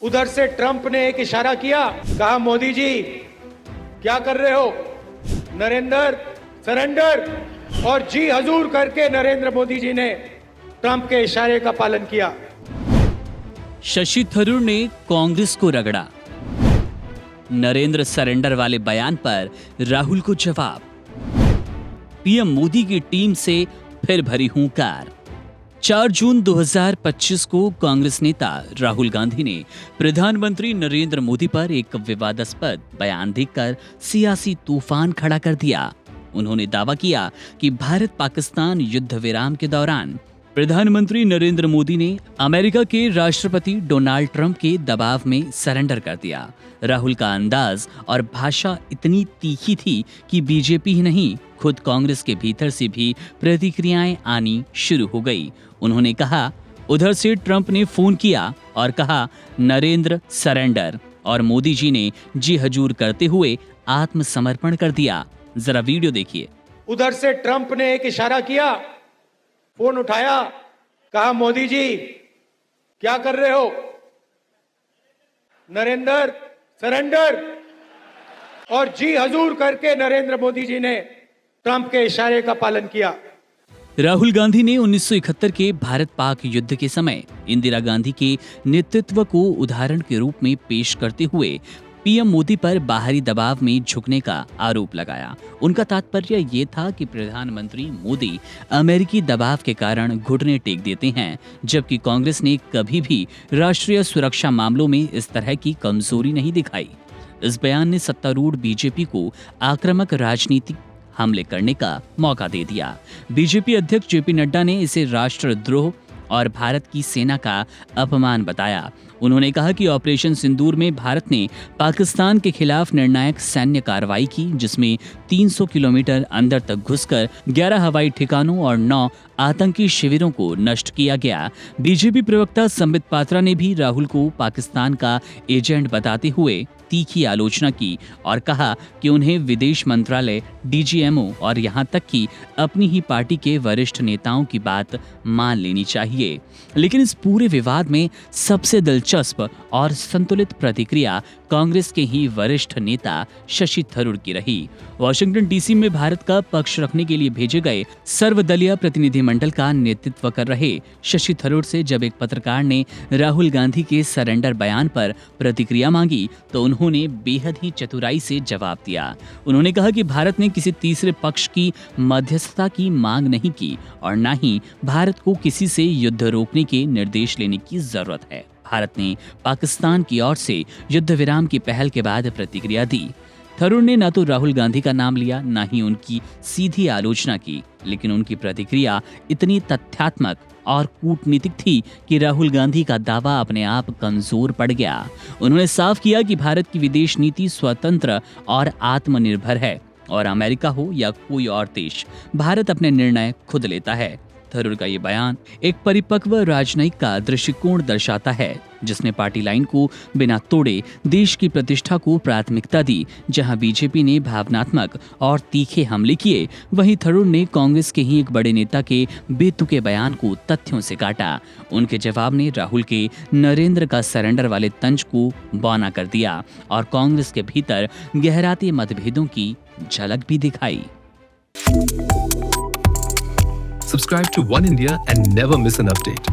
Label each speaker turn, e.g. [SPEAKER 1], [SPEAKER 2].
[SPEAKER 1] उधर से ट्रंप ने एक इशारा किया, कहा मोदी जी क्या कर रहे हो, नरेंद्र सरेंडर, और जी हजूर करके नरेंद्र मोदी जी ने ट्रंप के इशारे का पालन किया।
[SPEAKER 2] शशि थरूर ने कांग्रेस को रगड़ा। नरेंद्र सरेंडर वाले बयान पर राहुल को जवाब। पीएम मोदी की टीम से फिर भरी हुंकार। 4 जून 2025 को कांग्रेस नेता राहुल गांधी ने प्रधानमंत्री नरेंद्र मोदी पर एक विवादास्पद बयान देकर सियासी तूफान खड़ा कर दिया। उन्होंने दावा किया कि भारत पाकिस्तान युद्ध विराम के दौरान प्रधानमंत्री नरेंद्र मोदी ने अमेरिका के राष्ट्रपति डोनाल्ड ट्रंप के दबाव में सरेंडर कर दिया। राहुल का अंदाज और भाषा इतनी तीखी थी कि बीजेपी ही नहीं, खुद कांग्रेस के भीतर से भी प्रतिक्रियाएं आनी शुरू हो गई। उन्होंने कहा, उधर से ट्रंप ने फोन किया और कहा नरेंद्र सरेंडर, और मोदी जी ने जी हजूर करते हुए आत्मसमर्पण कर दिया। जरा वीडियो देखिए।
[SPEAKER 1] उधर से ट्रंप ने एक इशारा किया, फोन उठाया, कहा मोदी जी क्या कर रहे हो, नरेंद्र सरेंडर, और जी हजूर करके नरेंद्र मोदी जी ने ट्रंप के इशारे का पालन किया।
[SPEAKER 2] राहुल गांधी ने 1971 के भारत पाक युद्ध के समय इंदिरा गांधी के नेतृत्व को उदाहरण के रूप में पेश करते हुए पीएम मोदी पर बाहरी दबाव में झुकने का आरोप लगाया। उनका तात्पर्य ये था कि प्रधानमंत्री मोदी अमेरिकी दबाव के कारण घुटने टेक देते हैं, जबकि कांग्रेस ने कभी भी राष्ट्रीय सुरक्षा मामलों में इस तरह की कमजोरी नहीं दिखाई। इस बयान ने सत्तारूढ़ बीजेपी को आक्रामक राजनीतिक हमले करने का मौका दे दिया। बीजेपी अध्यक्ष जेपी नड्डा ने इसे राष्ट्रद्रोह और भारत की सेना का अपमान बताया। उन्होंने कहा कि ऑपरेशन सिंदूर में भारत ने पाकिस्तान के खिलाफ निर्णायक सैन्य कार्रवाई की, जिसमें 300 किलोमीटर अंदर तक घुसकर 11 हवाई ठिकानों और 9 आतंकी शिविरों को नष्ट किया गया। बीजेपी प्रवक्ता संबित पात्रा ने भी राहुल को पाकिस्तान का एजेंट बताते हुए तीखी आलोचना की और कहा कि उन्हें विदेश मंत्रालय, डीजीएमओ और यहां तक कि अपनी ही पार्टी के वरिष्ठ नेताओं की बात मान लेनी चाहिए। लेकिन इस पूरे विवाद में सबसे दिलचस्प और संतुलित प्रतिक्रिया कांग्रेस के ही वरिष्ठ नेता शशि थरूर की रही। वॉशिंगटन डीसी में भारत का पक्ष रखने के लिए भेजे गए सर्वदलीय प्रतिनिधिमंडल का नेतृत्व कर रहे शशि थरूर से जब एक पत्रकार ने राहुल गांधी के सरेंडर बयान पर प्रतिक्रिया मांगी तो उन्होंने बेहद ही चतुराई से जवाब दिया। उन्होंने कहा कि भारत ने किसी तीसरे पक्ष की मध्यस्थता की मांग नहीं की और न ही भारत को किसी से युद्ध रोकने के निर्देश लेने की जरूरत है। भारत ने पाकिस्तान की ओर से युद्ध विराम की पहल के बाद प्रतिक्रिया दी। थरूर ने न तो राहुल गांधी का नाम लिया, न ही उनकी सीधी आलोचना की, लेकिन उनकी प्रतिक्रिया इतनी तथ्यात्मक और कूटनीतिक थी कि राहुल गांधी का दावा अपने आप कमजोर पड़ गया। उन्होंने साफ किया कि भारत की विदेश नीति स्वतंत्र और आत्मनिर्भर है और अमेरिका हो या कोई और देश, भारत अपने निर्णय खुद लेता है। थरूर का ये बयान एक परिपक्व राजनयिक का दृष्टिकोण दर्शाता है, जिसने पार्टी लाइन को बिना तोड़े देश की प्रतिष्ठा को प्राथमिकता दी। जहां बीजेपी ने भावनात्मक और तीखे हमले किए, वहीं थरूर ने कांग्रेस के ही एक बड़े नेता के बेतुके बयान को तथ्यों से काटा। उनके जवाब ने राहुल के नरेंद्र का सरेंडर वाले तंज को बौना कर दिया और कांग्रेस के भीतर गहराते मतभेदों की झलक भी दिखाई।
[SPEAKER 3] Subscribe to One India and never miss an update.